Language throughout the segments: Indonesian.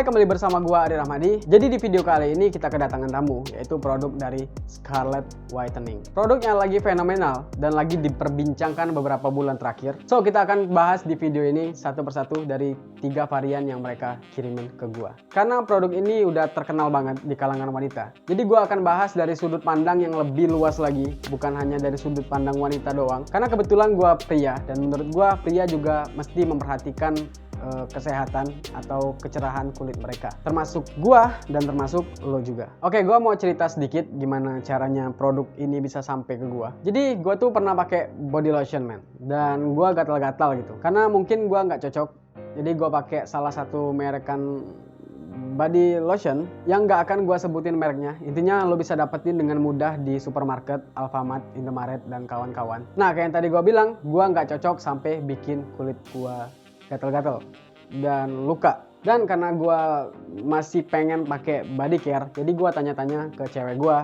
kembali bersama gua Adi Rahmadi. Jadi di video kali ini kita kedatangan tamu, yaitu produk dari Scarlett Whitening. Produk yang lagi fenomenal dan lagi diperbincangkan beberapa bulan terakhir. So, kita akan bahas di video ini satu persatu dari 3 varian yang mereka kirimin ke gua. Karena produk ini udah terkenal banget di kalangan wanita. Jadi gua akan bahas dari sudut pandang yang lebih luas lagi, bukan hanya dari sudut pandang wanita doang. Karena kebetulan gua pria, dan menurut gua pria juga mesti memperhatikan kesehatan atau kecerahan kulit mereka, termasuk gua dan termasuk lo juga. Oke, gua mau cerita sedikit gimana caranya produk ini bisa sampai ke gua. Jadi gua tuh pernah pakai body lotion, man, dan gua gatal-gatal gitu karena mungkin gua nggak cocok. Jadi gua pakai salah satu merekan body lotion yang nggak akan gua sebutin mereknya. Intinya lo bisa dapetin dengan mudah di supermarket, Alfamart, Indomaret, dan kawan-kawan. Nah, kayak yang tadi gua bilang, gua nggak cocok sampai bikin kulit gua gatal-gatal dan luka. Dan karena gue masih pengen pakai body care, jadi gue tanya-tanya ke cewek gue,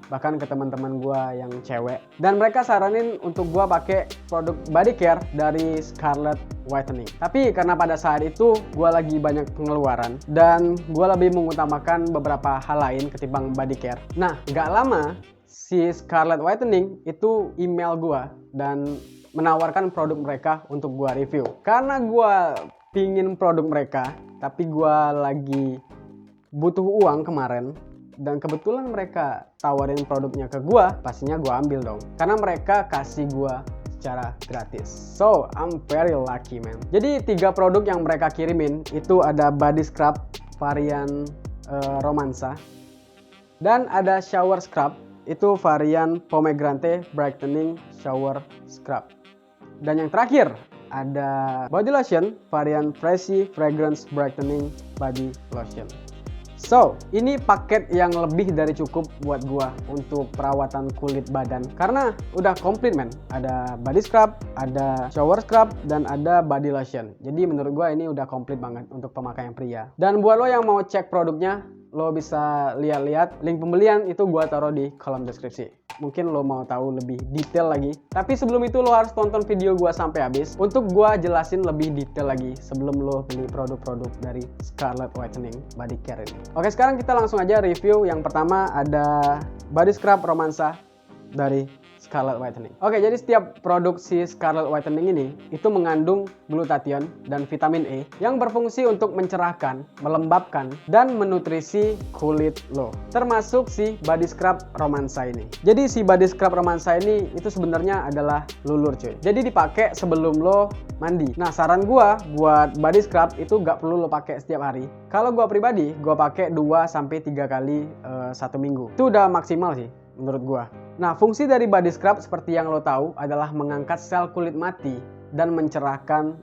bahkan ke teman-teman gue yang cewek, dan mereka saranin untuk gue pakai produk body care dari Scarlett Whitening. Tapi karena pada saat itu gue lagi banyak pengeluaran dan gue lebih mengutamakan beberapa hal lain ketimbang body care. Nah, gak lama si Scarlett Whitening itu email gue dan menawarkan produk mereka untuk gua review. Karena gua pingin produk mereka, tapi gua lagi butuh uang kemarin, dan kebetulan mereka tawarin produknya ke gua, pastinya gua ambil dong. Karena mereka kasih gua secara gratis. So, I'm very lucky, man. Jadi 3 produk yang mereka kirimin itu ada body scrub varian romansa, dan ada shower scrub itu varian pomegranate brightening shower scrub. Dan yang terakhir ada body lotion varian Freshy Fragrance Brightening Body Lotion. So, ini paket yang lebih dari cukup buat gua untuk perawatan kulit badan. Karena udah komplit, man. Ada body scrub, ada shower scrub, dan ada body lotion. Jadi menurut gua ini udah komplit banget untuk pemakaian pria. Dan buat lo yang mau cek produknya, lo bisa lihat-lihat link pembelian itu gua taruh di kolom deskripsi. Mungkin lo mau tahu lebih detail lagi. Tapi sebelum itu lo harus tonton video gua sampai habis untuk gua jelasin lebih detail lagi sebelum lo beli produk-produk dari Scarlett Whitening Body Care ini. Oke, sekarang kita langsung aja review. Yang pertama ada body scrub romansa dari Scarlett Whitening. Oke, jadi setiap produk si Scarlett Whitening ini itu mengandung glutathione dan vitamin E yang berfungsi untuk mencerahkan, melembabkan, dan menutrisi kulit lo. Termasuk si body scrub romansa ini. Jadi si body scrub romansa ini itu sebenarnya adalah lulur, cuy. Jadi dipakai sebelum lo mandi. Nah, saran gua buat body scrub itu gak perlu lo pakai setiap hari. Kalau gua pribadi, gua pakai 2-3 kali 1 minggu. Itu udah maksimal sih menurut gua. Nah, fungsi dari body scrub seperti yang lo tahu adalah mengangkat sel kulit mati dan mencerahkan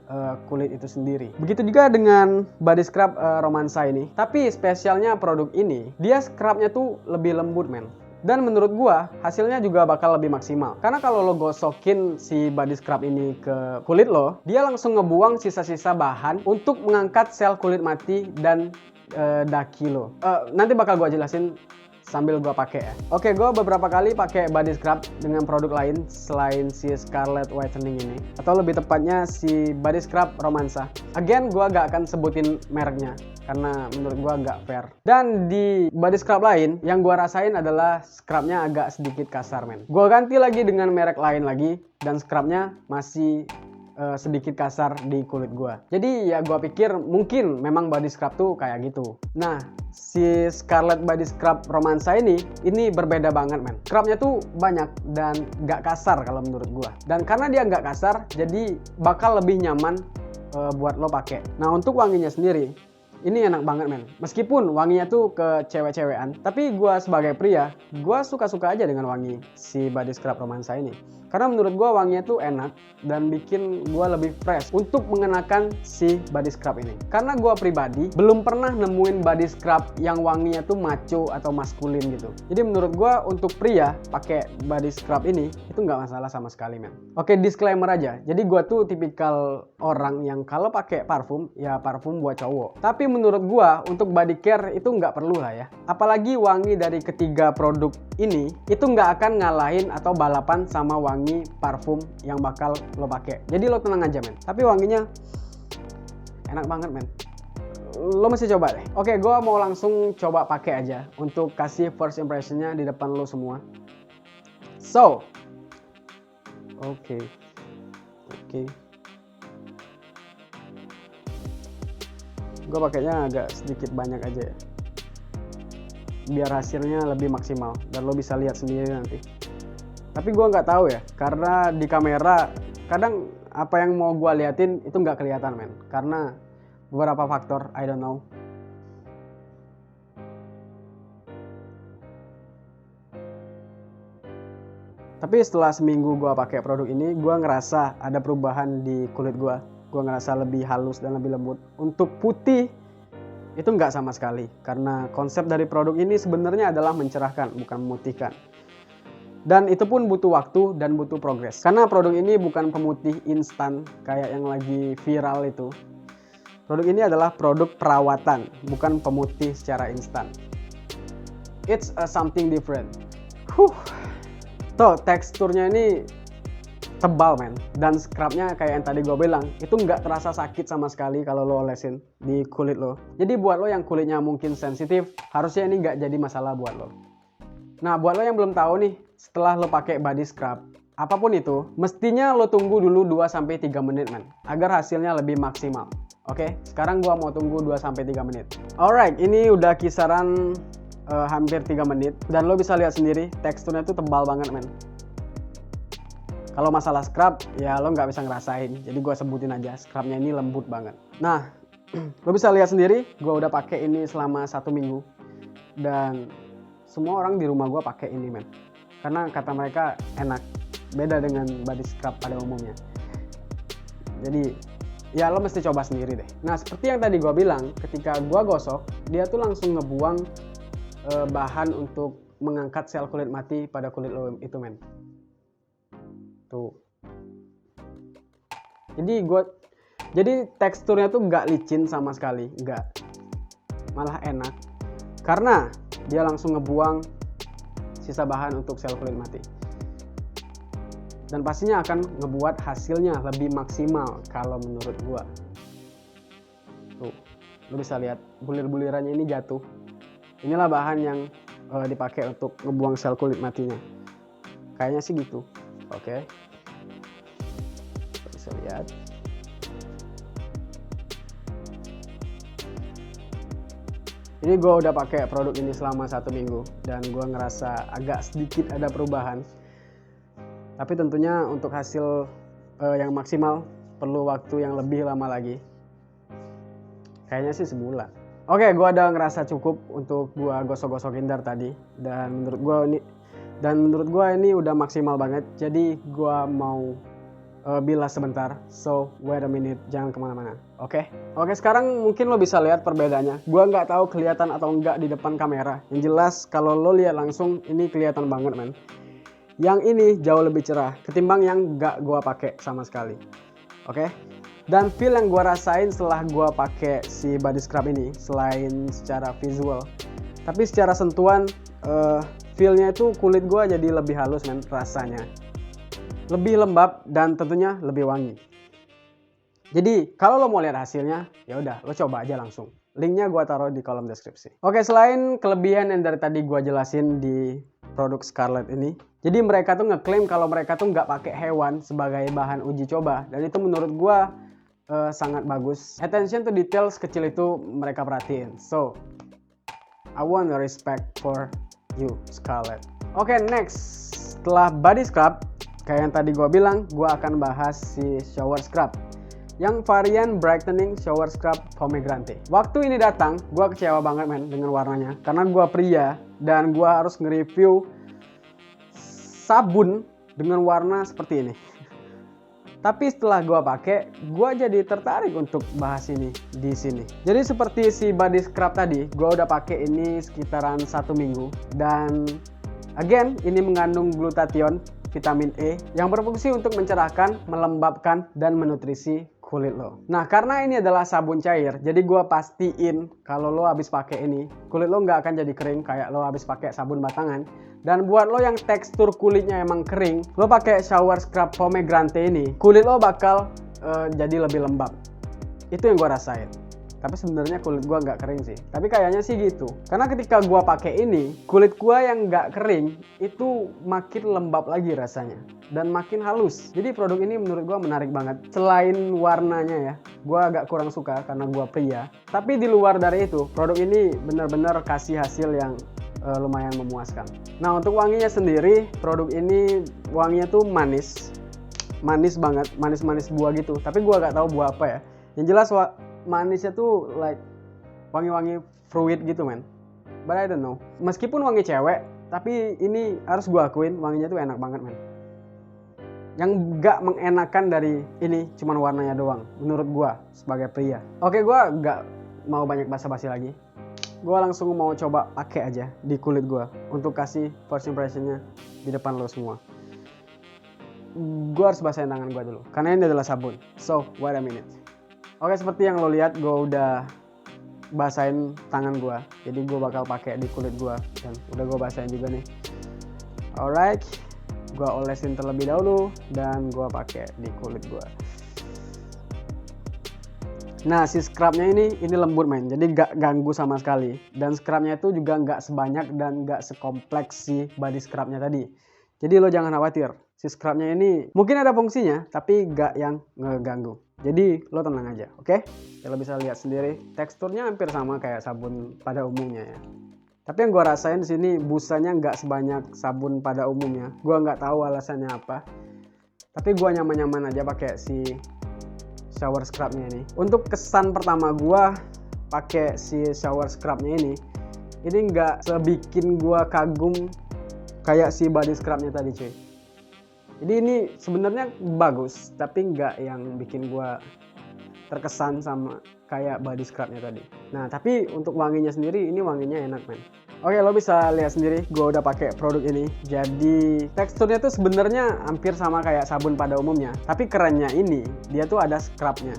kulit itu sendiri. Begitu juga dengan body scrub romansa ini. Tapi spesialnya produk ini, dia scrubnya tuh lebih lembut, men. Dan menurut gua hasilnya juga bakal lebih maksimal. Karena kalau lo gosokin si body scrub ini ke kulit lo, dia langsung ngebuang sisa-sisa bahan untuk mengangkat sel kulit mati dan daki lo. Nanti bakal gua jelasin sambil gua pakai ya. Oke, gua beberapa kali pakai body scrub dengan produk lain selain si Scarlett Whitening ini, atau lebih tepatnya si body scrub romansa. Again, gua gak akan sebutin mereknya karena menurut gua gak fair. Dan di body scrub lain yang gua rasain adalah scrubnya agak sedikit kasar, men. Gua ganti lagi dengan merek lain lagi dan scrubnya masih sedikit kasar di kulit gua. Jadi ya gua pikir mungkin memang body scrub tuh kayak gitu. Nah, si Scarlett body scrub romansa ini berbeda banget, men. Scrubnya tuh banyak dan gak kasar kalau menurut gua. Dan karena dia gak kasar, jadi bakal lebih nyaman buat lo pakai. Nah, untuk wanginya sendiri, ini enak banget, men. Meskipun wanginya tuh ke cewek-cewekan, tapi gua sebagai pria, gua suka-suka aja dengan wangi si body scrub romansa ini. Karena menurut gue wanginya tuh enak dan bikin gue lebih fresh untuk mengenakan si body scrub ini. Karena gue pribadi belum pernah nemuin body scrub yang wanginya tuh macho atau maskulin gitu. Jadi menurut gue untuk pria pakai body scrub ini itu nggak masalah sama sekali, men. Oke, disclaimer aja. Jadi gue tuh tipikal orang yang kalau pakai parfum ya parfum buat cowok. Tapi menurut gue untuk body care itu nggak perlu lah ya. Apalagi wangi dari ketiga produk ini itu nggak akan ngalahin atau balapan sama wangi parfum yang bakal lo pakai. Jadi lo tenang aja, men. Tapi wanginya enak banget, men. lo mesti coba deh. Oke, gue mau langsung coba pakai aja untuk kasih first impressionnya di depan lo semua. So, oke. Gue pakainya agak sedikit banyak aja ya, biar hasilnya lebih maksimal dan lo bisa lihat sendiri nanti. Tapi gue nggak tahu ya, karena di kamera kadang apa yang mau gue liatin itu nggak kelihatan men, karena beberapa faktor, I don't know. Tapi setelah seminggu gue pakai produk ini, gue ngerasa ada perubahan di kulit gue. Gue ngerasa lebih halus dan lebih lembut. Untuk putih itu nggak sama sekali, karena konsep dari produk ini sebenarnya adalah mencerahkan, bukan memutihkan. Dan itu pun butuh waktu dan butuh progres. Karena produk ini bukan pemutih instan kayak yang lagi viral itu. Produk ini adalah produk perawatan, bukan pemutih secara instan. It's something different. Tuh, teksturnya ini tebal men. Dan scrubnya kayak yang tadi gue bilang, itu nggak terasa sakit sama sekali kalau lo olesin di kulit lo. Jadi buat lo yang kulitnya mungkin sensitif, harusnya ini nggak jadi masalah buat lo. Nah, buat lo yang belum tahu nih, setelah lo pakai body scrub, apapun itu, mestinya lo tunggu dulu 2-3 menit men, agar hasilnya lebih maksimal. Oke, sekarang gua mau tunggu 2-3 menit. Alright, ini udah kisaran hampir 3 menit, dan lo bisa lihat sendiri, teksturnya tuh tebal banget men. Kalau masalah scrub, ya lo nggak bisa ngerasain, jadi gua sebutin aja, scrubnya ini lembut banget. Nah, lo bisa lihat sendiri, gua udah pakai ini selama 1 minggu, dan semua orang di rumah gue pakai ini men, karena kata mereka enak, beda dengan body scrub pada umumnya. Jadi ya lo mesti coba sendiri deh. Nah, seperti yang tadi gue bilang, ketika gue gosok, dia tuh langsung ngebuang bahan untuk mengangkat sel kulit mati pada kulit lo itu men. Tuh. Jadi teksturnya tuh nggak licin sama sekali, nggak, malah enak, karena dia langsung ngebuang sisa bahan untuk sel kulit mati. Dan pastinya akan ngebuat hasilnya lebih maksimal kalau menurut gua. Tuh, lu bisa lihat bulir-bulirannya ini jatuh. Inilah bahan yang dipakai untuk ngebuang sel kulit matinya. Kayaknya sih gitu. Oke. Bisa lihat. Ini gue udah pakai produk ini selama 1 minggu dan gue ngerasa agak sedikit ada perubahan. Tapi tentunya untuk hasil yang maksimal perlu waktu yang lebih lama lagi. Kayaknya sih sebulan. Oke, gue udah ngerasa cukup untuk gue gosok-gosokin dari tadi, dan menurut gue ini udah maksimal banget. Jadi gue mau bilas sebentar, so wait a minute, jangan kemana-mana. Oke, sekarang mungkin lo bisa lihat perbedaannya. Gua nggak tahu kelihatan atau enggak di depan kamera. Yang jelas kalau lo lihat langsung ini kelihatan banget men. Yang ini jauh lebih cerah ketimbang yang nggak gua pakai sama sekali. Oke, dan feel yang gua rasain setelah gua pakai si body scrub ini, selain secara visual, tapi secara sentuhan, feelnya itu kulit gua jadi lebih halus men, rasanya lebih lembab dan tentunya lebih wangi. Jadi kalau lo mau lihat hasilnya, ya udah lo coba aja langsung. Linknya gue taruh di kolom deskripsi. Oke, selain kelebihan yang dari tadi gue jelasin di produk Scarlett ini, jadi mereka tuh ngeklaim kalau mereka tuh nggak pakai hewan sebagai bahan uji coba, dan itu menurut gue sangat bagus. Attention to detail sekecil itu mereka perhatiin. So I want the respect for you, Scarlett. Oke, next, setelah body scrub, kayak yang tadi gue bilang, gue akan bahas si shower scrub yang varian brightening shower scrub pomegranate. Waktu ini datang, gue kecewa banget men dengan warnanya, karena gue pria dan gue harus nge-review sabun dengan warna seperti ini. Tapi setelah gue pakai, gue jadi tertarik untuk bahas ini di sini. Jadi seperti si body scrub tadi, gue udah pakai ini sekitaran 1 minggu, dan again ini mengandung glutathione, vitamin E, yang berfungsi untuk mencerahkan, melembabkan, dan menutrisi kulit lo. Nah, karena ini adalah sabun cair, jadi gue pastiin kalau lo habis pakai ini, kulit lo nggak akan jadi kering kayak lo habis pakai sabun batangan. Dan buat lo yang tekstur kulitnya emang kering, lo pakai shower scrub pomegranate ini, kulit lo bakal jadi lebih lembab. Itu yang gue rasain. Tapi sebenarnya kulit gua nggak kering sih. Tapi kayaknya sih gitu. Karena ketika gua pakai ini, kulit gua yang nggak kering itu makin lembab lagi rasanya dan makin halus. Jadi produk ini menurut gua menarik banget. Selain warnanya ya, gua agak kurang suka karena gua pria. Tapi di luar dari itu, produk ini benar-benar kasih hasil yang lumayan memuaskan. Nah, untuk wanginya sendiri, produk ini wanginya tuh manis banget, manis-manis buah gitu. Tapi gua gak tahu buah apa ya. Yang jelas manisnya tuh like wangi-wangi fruit gitu men. But I don't know. Meskipun wangi cewek, tapi ini harus gua akuin wanginya tuh enak banget men. Yang gak mengenakan dari ini cuman warnanya doang menurut gua sebagai pria. Oke, gua gak mau banyak basa-basi lagi. Gue langsung mau coba pakai aja di kulit gue untuk kasih first impressionnya di depan lo semua. Gue harus basahin tangan gue dulu karena ini adalah sabun. So wait a minute. Oke, seperti yang lo lihat, gue udah basahin tangan gue. Jadi gue bakal pakai di kulit gue dan udah gue basahin juga nih. Alright, gue olesin terlebih dahulu dan gue pakai di kulit gue. Nah, si scrubnya ini lembut men, jadi gak ganggu sama sekali. Dan scrubnya itu juga gak sebanyak dan gak sekompleks si body scrubnya tadi. Jadi lo jangan khawatir, si scrubnya ini mungkin ada fungsinya, tapi gak yang ngeganggu. Jadi lo tenang aja, oke? Ya, lo bisa lihat sendiri, teksturnya hampir sama kayak sabun pada umumnya ya. Tapi yang gue rasain di sini busanya gak sebanyak sabun pada umumnya. Gue gak tahu alasannya apa. Tapi gue nyaman-nyaman aja pakai si shower scrubnya ini. Untuk kesan pertama gua pakai si shower scrubnya ini nggak sebikin gua kagum kayak si body scrubnya tadi cuy. Jadi ini sebenarnya bagus, tapi nggak yang bikin gua terkesan sama kayak body scrubnya tadi. Nah, tapi untuk wanginya sendiri, ini wanginya enak men. Oke, lo bisa lihat sendiri, gue udah pakai produk ini. Jadi teksturnya tuh sebenarnya hampir sama kayak sabun pada umumnya. Tapi kerennya ini, dia tuh ada scrubnya.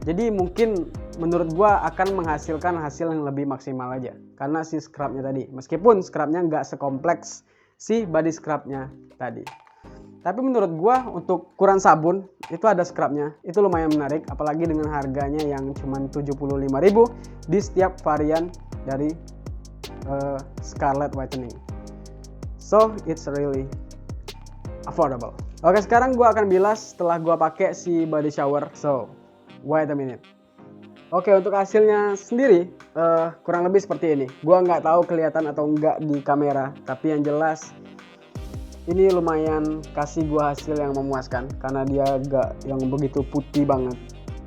Jadi mungkin menurut gue akan menghasilkan hasil yang lebih maksimal aja. Karena si scrubnya tadi. Meskipun scrubnya nggak sekompleks si body scrubnya tadi. Tapi menurut gue untuk ukuran sabun itu ada scrubnya. Itu lumayan menarik. Apalagi dengan harganya yang cuma 75.000 di setiap varian dari Scarlett Whitening. So it's really affordable. Oke, sekarang gua akan bilas setelah gua pakai si body shower. So wait a minute. Oke, untuk hasilnya sendiri kurang lebih seperti ini. Gua nggak tahu kelihatan atau enggak di kamera, tapi yang jelas ini lumayan kasih gua hasil yang memuaskan karena dia gak yang begitu putih banget,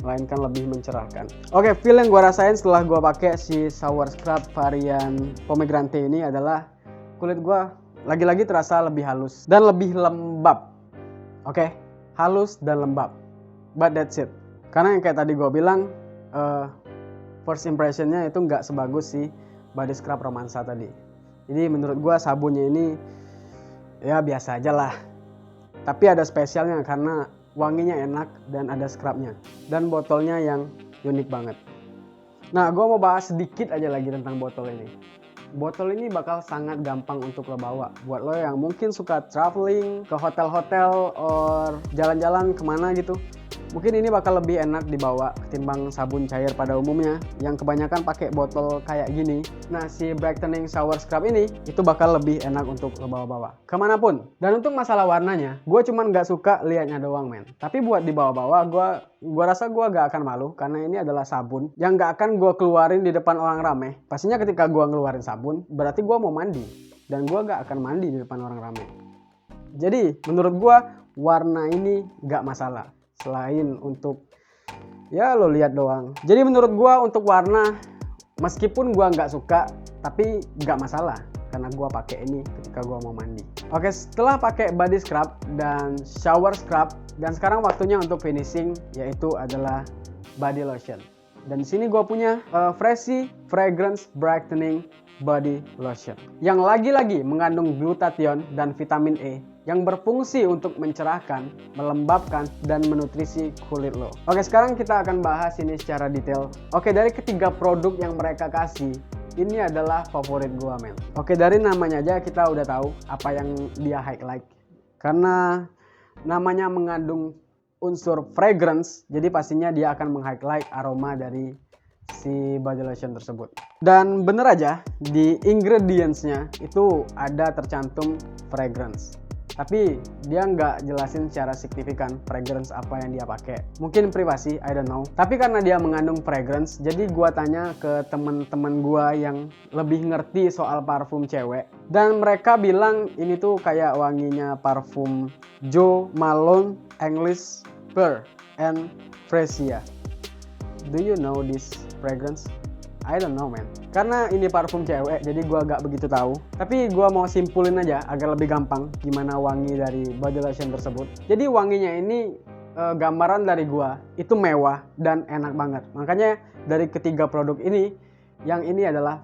melainkan lebih mencerahkan. Oke, feel yang gue rasain setelah gue pakai si shower scrub varian pomegranate ini adalah kulit gue lagi-lagi terasa lebih halus dan lebih lembab. Oke, halus dan lembab. But that's it. Karena yang kayak tadi gue bilang, first impressionnya itu nggak sebagus si body scrub romansa tadi. Jadi menurut gue sabunnya ini ya biasa aja lah. Tapi ada spesialnya karena wanginya enak dan ada scrubnya. Dan botolnya yang unik banget. Nah, gue mau bahas sedikit aja lagi tentang botol ini. Botol ini bakal sangat gampang untuk lo bawa. Buat lo yang mungkin suka traveling ke hotel-hotel or jalan-jalan kemana gitu. Mungkin ini bakal lebih enak dibawa ketimbang sabun cair pada umumnya yang kebanyakan pakai botol kayak gini. Nah, si brightening shower scrub ini itu bakal lebih enak untuk lo bawa-bawa kemanapun. Dan untuk masalah warnanya, gue cuman gak suka liatnya doang men. Tapi buat dibawa-bawa, gue rasa gue gak akan malu karena ini adalah sabun yang gak akan gue keluarin di depan orang rame. Pastinya ketika gue ngeluarin sabun, berarti gue mau mandi. Dan gue gak akan mandi di depan orang rame. Jadi, menurut gue warna ini gak masalah. Selain untuk ya lo lihat doang. Jadi menurut gua untuk warna meskipun gua nggak suka tapi nggak masalah karena gua pakai ini ketika gua mau mandi. Oke, setelah pakai body scrub dan shower scrub dan sekarang waktunya untuk finishing yaitu adalah body lotion. Dan di sini gua punya Freshy Fragrance Brightening Body Lotion yang lagi-lagi mengandung glutathione dan vitamin E yang berfungsi untuk mencerahkan, melembabkan, dan menutrisi kulit lo. Oke, sekarang kita akan bahas ini secara detail. Oke, dari ketiga produk yang mereka kasih, ini adalah favorit gua men. Oke, dari namanya aja kita udah tahu apa yang dia highlight. Karena namanya mengandung unsur fragrance, jadi pastinya dia akan meng-highlight aroma dari si body lotion tersebut. Dan bener aja di ingredients-nya itu ada tercantum fragrance, tapi dia nggak jelasin secara signifikan fragrance apa yang dia pakai. Mungkin privasi, I don't know. Tapi karena dia mengandung fragrance, jadi gua tanya ke temen-temen gua yang lebih ngerti soal parfum cewek, dan mereka bilang ini tuh kayak wanginya parfum Jo Malone English Pearl and Fresia. Do you know this fragrance? I don't know, man. Karena ini parfum cewek, jadi gua gak begitu tahu. Tapi gua mau simpulin aja agar lebih gampang gimana wangi dari body lotion tersebut. Jadi wanginya ini gambaran dari gua itu mewah dan enak banget. Makanya dari ketiga produk ini, yang ini adalah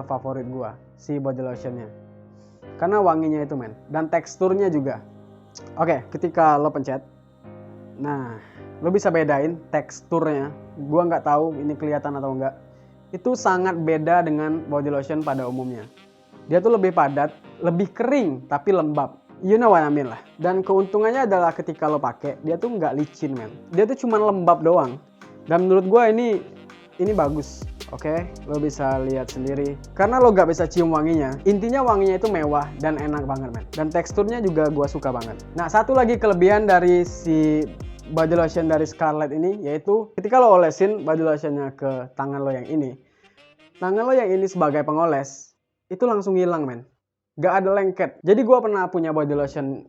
favorit gua, si body lotionnya. Karena wanginya itu, men, dan teksturnya juga. Oke, ketika lo pencet, nah, lo bisa bedain teksturnya. Gua nggak tahu ini kelihatan atau enggak. Itu sangat beda dengan body lotion pada umumnya. Dia tuh lebih padat, lebih kering, tapi lembab. You know what I mean lah. Dan keuntungannya adalah ketika lo pakai, dia tuh nggak licin, men. Dia tuh cuma lembab doang. Dan menurut gue ini bagus. Oke, lo bisa lihat sendiri. Karena lo nggak bisa cium wanginya. Intinya wanginya itu mewah dan enak banget, men. Dan teksturnya juga gue suka banget. Nah, satu lagi kelebihan dari si body lotion dari Scarlett ini, yaitu ketika lo olesin body lotionnya ke tangan lo yang ini, tangan lo yang ini sebagai pengoles itu langsung hilang, men. Gak ada lengket. Jadi gue pernah punya body lotion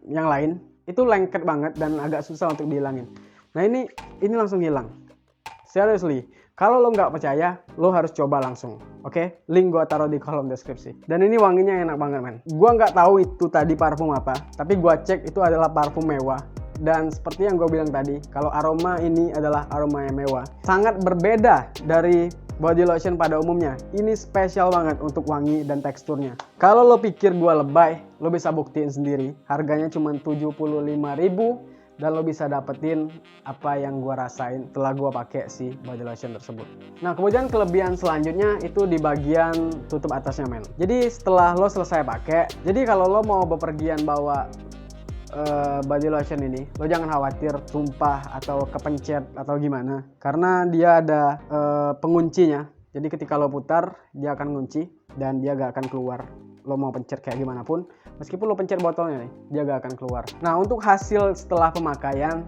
yang lain, itu lengket banget dan agak susah untuk dihilangin. Nah ini langsung hilang. Seriously, kalau lo nggak percaya, lo harus coba langsung. Oke? Link gue taruh di kolom deskripsi. Dan ini wanginya enak banget, men. Gue nggak tahu itu tadi parfum apa, tapi gue cek itu adalah parfum mewah. Dan seperti yang gue bilang tadi, kalau aroma ini adalah aroma yang mewah, sangat berbeda dari body lotion pada umumnya. Ini spesial banget untuk wangi dan teksturnya. Kalau lo pikir gue lebay, lo bisa buktiin sendiri. Harganya cuma 75.000 dan lo bisa dapetin apa yang gue rasain setelah gue pakai si body lotion tersebut. Nah, kemudian kelebihan selanjutnya itu di bagian tutup atasnya, men. Jadi setelah lo selesai pakai, jadi kalau lo mau bepergian bawa body lotion ini, lo jangan khawatir tumpah atau kepencet atau gimana, karena dia ada penguncinya. Jadi ketika lo putar, dia akan ngunci dan dia gak akan keluar. Lo mau pencet kayak gimana pun, meskipun lo pencet botolnya nih, dia gak akan keluar. Nah, untuk hasil setelah pemakaian,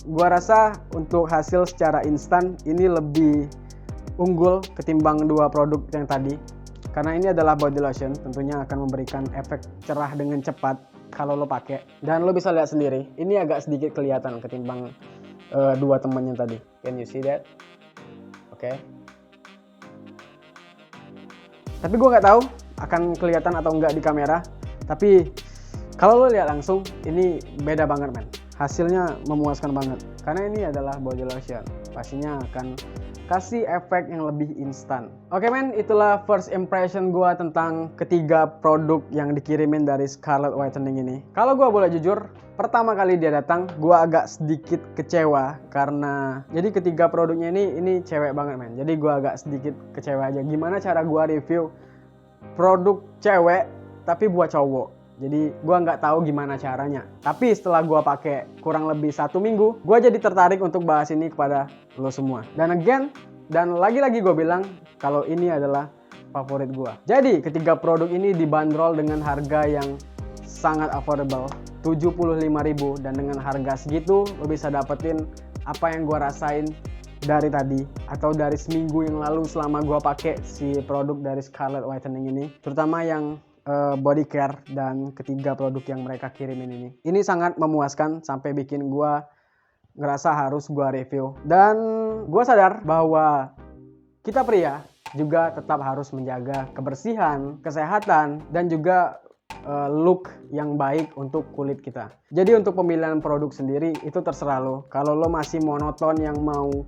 gua rasa untuk hasil secara instan ini lebih unggul ketimbang dua produk yang tadi. Karena ini adalah body lotion, tentunya akan memberikan efek cerah dengan cepat kalau lo pakai. Dan lo bisa lihat sendiri, ini agak sedikit kelihatan ketimbang dua temannya tadi. Can you see that? Oke. Tapi gue nggak tahu akan kelihatan atau enggak di kamera. Tapi kalau lo lihat langsung, ini beda banget, men. Hasilnya memuaskan banget. Karena ini adalah body lotion, pastinya akan kasih efek yang lebih instan. Oke, men, itulah first impression gue tentang ketiga produk yang dikirimin dari Scarlett Whitening ini. Kalau gue boleh jujur, pertama kali dia datang, gue agak sedikit kecewa karena jadi ketiga produknya ini cewek banget, men. Jadi gue agak sedikit kecewa aja. Gimana cara gue review produk cewek tapi buat cowok? Jadi gue nggak tahu gimana caranya. Tapi setelah gue pakai kurang lebih 1 minggu, gue jadi tertarik untuk bahas ini kepada lo semua. Dan lagi-lagi gue bilang kalau ini adalah favorit gue. Jadi ketiga produk ini dibanderol dengan harga yang sangat affordable, 75.000, dan dengan harga segitu lo bisa dapetin apa yang gue rasain dari tadi atau dari seminggu yang lalu selama gue pakai si produk dari Scarlett Whitening ini, terutama yang body care dan ketiga produk yang mereka kirimin ini. Ini sangat memuaskan sampai bikin gue ngerasa harus gue review. Dan gue sadar bahwa kita pria juga tetap harus menjaga kebersihan, kesehatan, dan juga look yang baik untuk kulit kita. Jadi untuk pemilihan produk sendiri itu terserah lo. Kalau lo masih monoton yang mau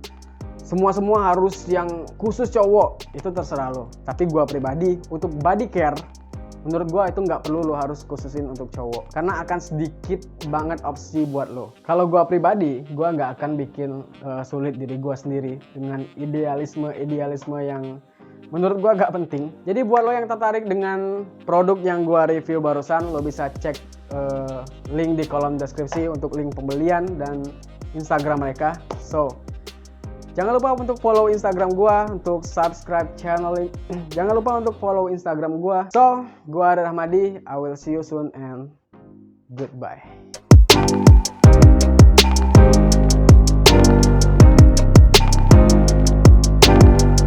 semua harus yang khusus cowok, itu terserah lo. Tapi gue pribadi untuk body care, menurut gue itu nggak perlu lo harus khususin untuk cowok, karena akan sedikit banget opsi buat lo. Kalau gue pribadi, gue nggak akan bikin sulit diri gue sendiri dengan idealisme yang menurut gue gak penting. Jadi buat lo yang tertarik dengan produk yang gue review barusan, lo bisa cek link di kolom deskripsi untuk link pembelian dan Instagram mereka. So, Jangan lupa untuk follow Instagram gua, untuk subscribe channel ini. Jangan lupa untuk follow Instagram gua. So, gua Rahmadi. I will see you soon and goodbye.